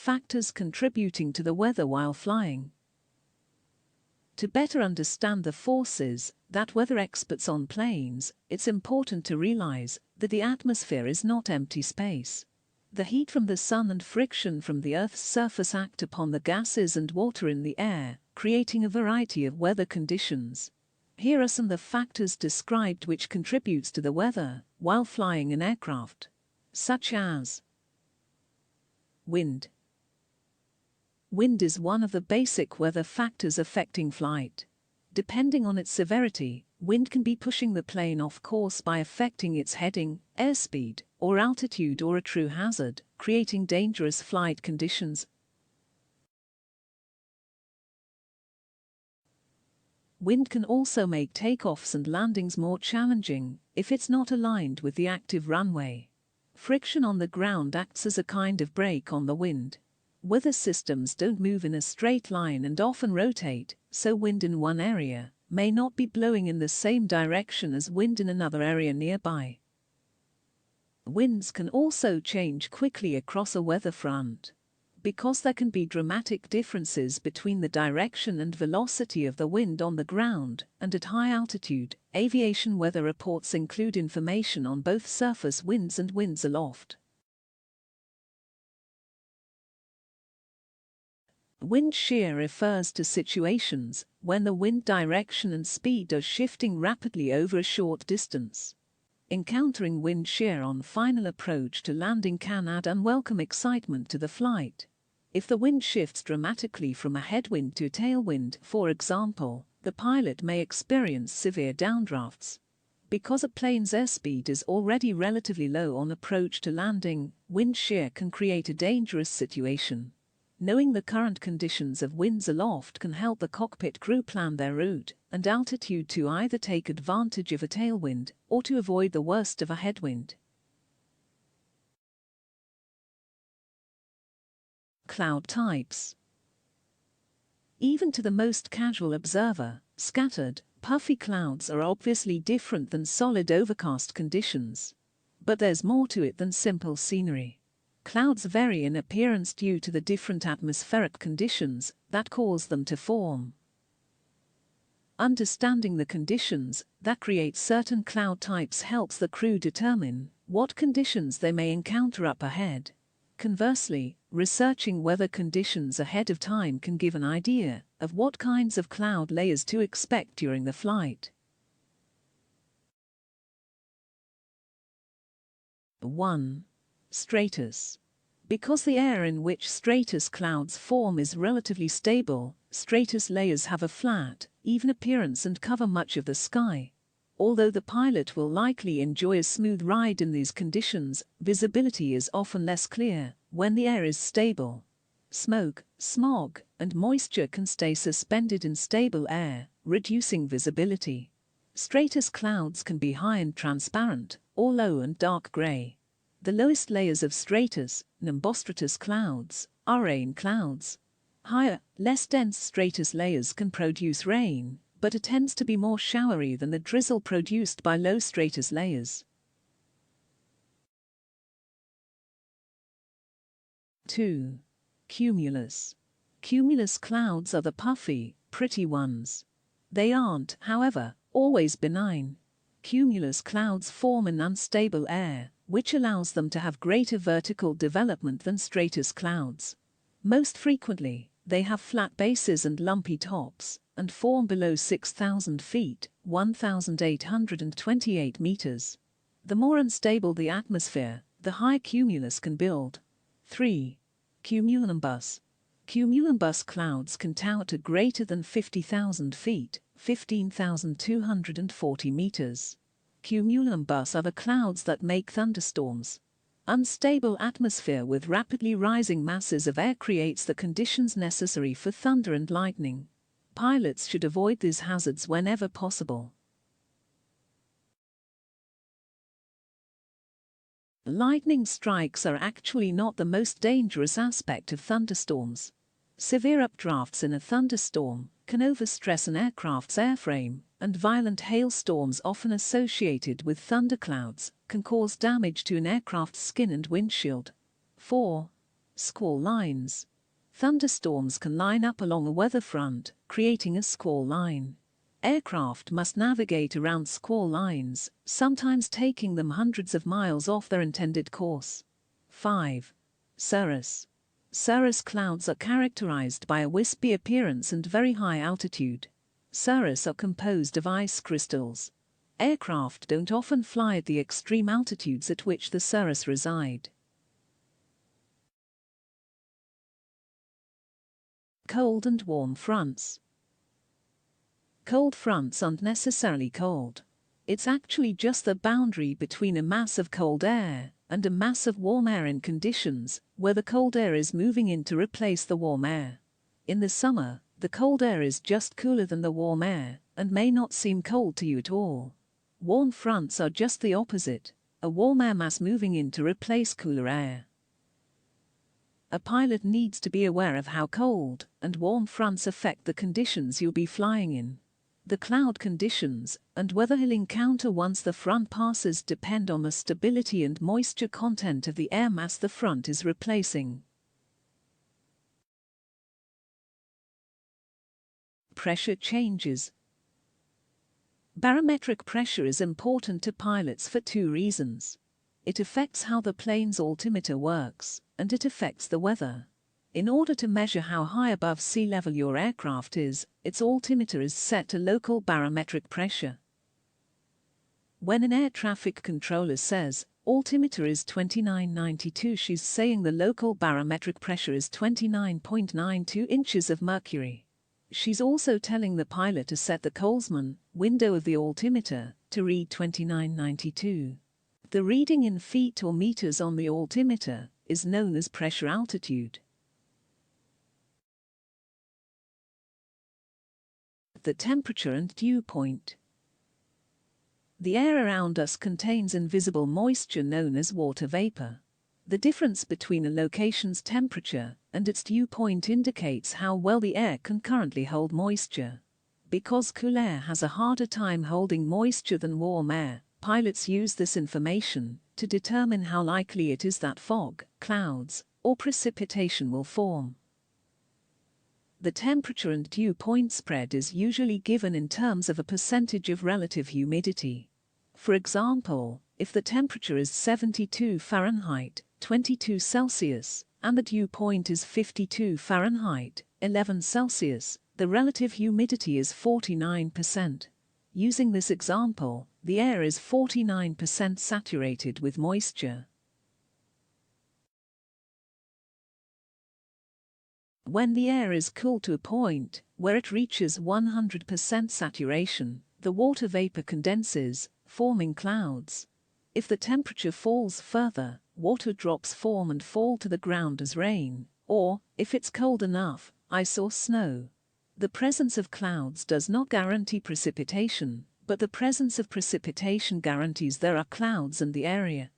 factors contributing to the weather while flying. To better understand the forces that weather experts on planes, it's important to realize that the atmosphere is not empty space. The heat from the sun and friction from the Earth's surface act upon the gases and water in the air, creating a variety of weather conditions. Here are some of the factors described which contributes to the weather while flying an aircraft, such as wind. Wind is one of the basic weather factors affecting flight. Depending on its severity, wind can be pushing the plane off course by affecting its heading, airspeed, or altitude, or a true hazard, creating dangerous flight conditions. Wind can also make takeoffs and landings more challenging if it's not aligned with the active runway. Friction on the ground acts as a kind of brake on the wind. Weather systems don't move in a straight line and often rotate, so wind in one area may not be blowing in the same direction as wind in another area nearby. Winds can also change quickly across a weather front. Because there can be dramatic differences between the direction and velocity of the wind on the ground and at high altitude, aviation weather reports include information on both surface winds and winds aloft. Wind shear refers to situations when the wind direction and speed are shifting rapidly over a short distance. Encountering wind shear on final approach to landing can add unwelcome excitement to the flight. If the wind shifts dramatically from a headwind to a tailwind, for example, the pilot may experience severe downdrafts. Because a plane's airspeed is already relatively low on approach to landing, wind shear can create a dangerous situation. Knowing the current conditions of winds aloft can help the cockpit crew plan their route and altitude to either take advantage of a tailwind or to avoid the worst of a headwind. Cloud types. Even to the most casual observer, scattered, puffy clouds are obviously different than solid overcast conditions. But there's more to it than simple scenery. Clouds vary in appearance due to the different atmospheric conditions that cause them to form. Understanding the conditions that create certain cloud types helps the crew determine what conditions they may encounter up ahead. Conversely, researching weather conditions ahead of time can give an idea of what kinds of cloud layers to expect during the flight. 1. Stratus. Because the air in which stratus clouds form is relatively stable, stratus layers have a flat, even appearance and cover much of the sky. Although the pilot will likely enjoy a smooth ride in these conditions, visibility is often less clear when the air is stable. Smoke, smog, and moisture can stay suspended in stable air, reducing visibility. Stratus clouds can be high and transparent, or low and dark gray. The lowest layers of stratus, nimbostratus clouds, are rain clouds. Higher, less dense stratus layers can produce rain, but it tends to be more showery than the drizzle produced by low stratus layers. 2. Cumulus. Cumulus clouds are the puffy, pretty ones. They aren't, however, always benign. Cumulus clouds form in unstable air, which allows them to have greater vertical development than stratus clouds. Most frequently, they have flat bases and lumpy tops, and form below 6,000 feet, 1,828 meters. The more unstable the atmosphere, the higher cumulus can build. 3. Cumulonimbus. Cumulonimbus clouds can tower to greater than 50,000 feet, 15,240 meters. Cumulonimbus are the clouds that make thunderstorms. Unstable atmosphere with rapidly rising masses of air creates the conditions necessary for thunder and lightning. Pilots should avoid these hazards whenever possible. Lightning strikes are actually not the most dangerous aspect of thunderstorms. Severe updrafts in a thunderstorm can overstress an aircraft's airframe, and violent hailstorms often associated with thunderclouds can cause damage to an aircraft's skin and windshield. 4. Squall lines. Thunderstorms can line up along a weather front, creating a squall line. Aircraft must navigate around squall lines, sometimes taking them hundreds of miles off their intended course. 5. Cirrus. Cirrus clouds are characterized by a wispy appearance and very high altitude. Cirrus are composed of ice crystals. Aircraft don't often fly at the extreme altitudes at which the cirrus reside. Cold and warm fronts. Cold fronts aren't necessarily cold. It's actually just the boundary between a mass of cold air and a mass of warm air in conditions where the cold air is moving in to replace the warm air. In the summer, the cold air is just cooler than the warm air and may not seem cold to you at all. Warm fronts are just the opposite, a warm air mass moving in to replace cooler air. A pilot needs to be aware of how cold and warm fronts affect the conditions you'll be flying in. The cloud conditions and weather he'll encounter once the front passes depend on the stability and moisture content of the air mass the front is replacing. Pressure changes. Barometric pressure is important to pilots for two reasons. It affects how the plane's altimeter works, and it affects the weather. In order to measure how high above sea level your aircraft is, its altimeter is set to local barometric pressure. When an air traffic controller says, altimeter is 2992, she's saying the local barometric pressure is 29.92 inches of mercury. She's also telling the pilot to set the Kollsman window of the altimeter to read 2992. The reading in feet or meters on the altimeter is known as pressure altitude. The temperature and dew point. The air around us contains invisible moisture known as water vapor. The difference between a location's temperature and its dew point indicates how well the air can currently hold moisture. Because cool air has a harder time holding moisture than warm air, pilots use this information to determine how likely it is that fog, clouds, or precipitation will form. The temperature and dew point spread is usually given in terms of a percentage of relative humidity. For example, if the temperature is 72 Fahrenheit, 22 Celsius, and the dew point is 52 Fahrenheit, 11 Celsius, the relative humidity is 49%. Using this example, the air is 49% saturated with moisture. When the air is cooled to a point where it reaches 100% saturation, the water vapor condenses, forming clouds. If the temperature falls further, water drops form and fall to the ground as rain, or, if it's cold enough, ice or snow. The presence of clouds does not guarantee precipitation, but the presence of precipitation guarantees there are clouds in the area.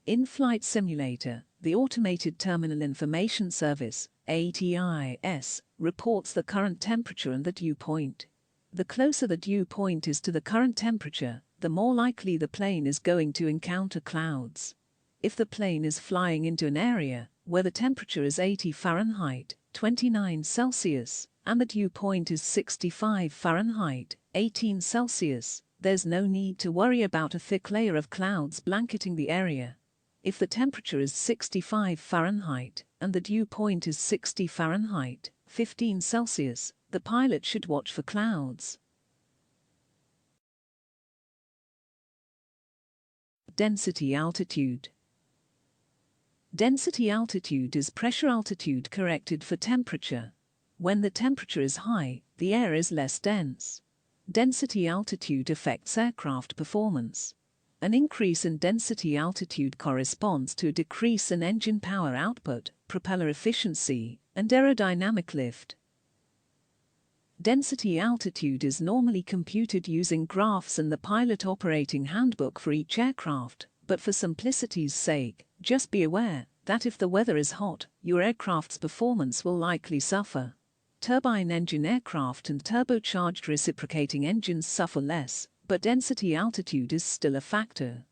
In-Flight Simulator, the Automated Terminal Information Service, ATIS, reports the current temperature and the dew point. The closer the dew point is to the current temperature, the more likely the plane is going to encounter clouds. If the plane is flying into an area where the temperature is 80 Fahrenheit, 29 Celsius, and the dew point is 65 Fahrenheit, 18 Celsius, there's no need to worry about a thick layer of clouds blanketing the area. If the temperature is 65 Fahrenheit and the dew point is 60 Fahrenheit, 15 Celsius, the pilot should watch for clouds. Density altitude. Density altitude is pressure altitude corrected for temperature. When the temperature is high, the air is less dense. Density altitude affects aircraft performance. An increase in density altitude corresponds to a decrease in engine power output, propeller efficiency, and aerodynamic lift. Density altitude is normally computed using graphs in the pilot operating handbook for each aircraft, but for simplicity's sake, just be aware that if the weather is hot, your aircraft's performance will likely suffer. Turbine engine aircraft and turbocharged reciprocating engines suffer less, but density altitude is still a factor.